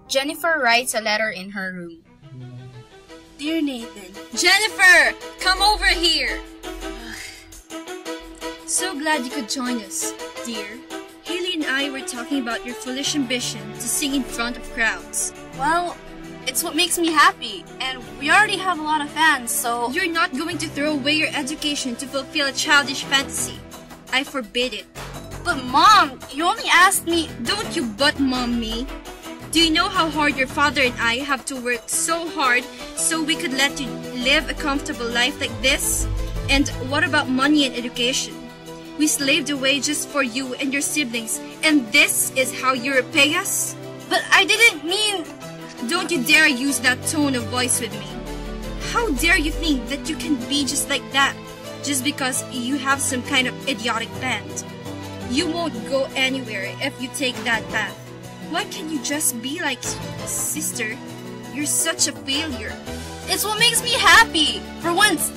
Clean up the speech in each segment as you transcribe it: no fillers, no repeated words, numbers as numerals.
Jennifer writes a letter in her room. Dear Nathan. Jennifer, come over here. So glad you could join us, dear. Haley and I were talking about your foolish ambition to sing in front of crowds. Well, it's what makes me happy, and we already have a lot of fans, so... You're not going to throw away your education to fulfill a childish fantasy. I forbid it. But Mom, you only asked me... Don't you but Mom me. Do you know how hard your father and I have to work so hard so we could let you live a comfortable life like this? And what about money and education? We slaved away just for you and your siblings, and this is how you repay us? But I didn't mean... Don't you dare use that tone of voice with me. How dare you think that you can be just like that, just because you have some kind of idiotic band? You won't go anywhere if you take that path. Why can't you just be like sister? You're such a failure. It's what makes me happy. For once,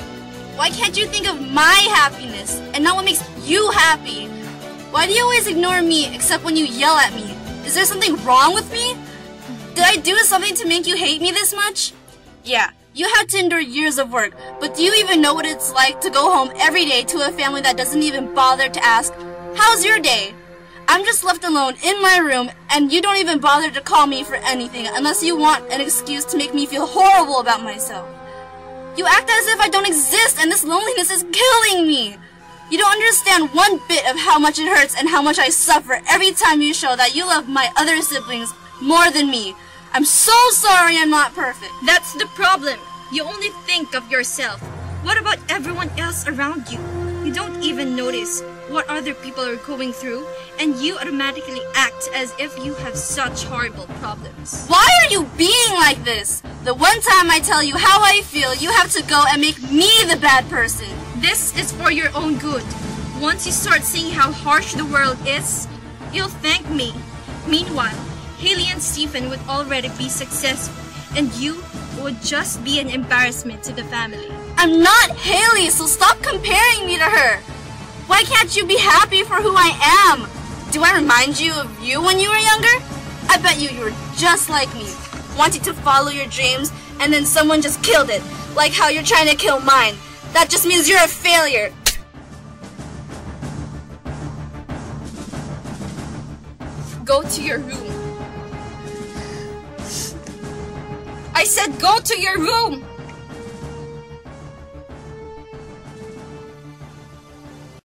why can't you think of my happiness and not what makes you happy? Why do you always ignore me except when you yell at me? Is there something wrong with me? Did I do something to make you hate me this much? Yeah, you had to endure years of work, but do you even know what it's like to go home every day to a family that doesn't even bother to ask, how's your day? I'm just left alone in my room, and you don't even bother to call me for anything unless you want an excuse to make me feel horrible about myself. You act as if I don't exist, and this loneliness is killing me. You don't understand one bit of how much it hurts and how much I suffer every time you show that you love my other siblings more than me. I'm so sorry I'm not perfect. That's the problem. You only think of yourself. What about everyone else around you? You don't even notice what other people are going through, and you automatically act as if you have such horrible problems. Why are you being like this? The one time I tell you how I feel, you have to go and make me the bad person. This is for your own good. Once you start seeing how harsh the world is, you'll thank me. Meanwhile, Haley and Stephen would already be successful, and you would just be an embarrassment to the family. I'm not Haley, so stop comparing me to her. Why can't you be happy for who I am? Do I remind you of you when you were younger? I bet you were just like me, wanting to follow your dreams, and then someone just killed it, like how you're trying to kill mine. That just means you're a failure. Go to your room. I said go to your room!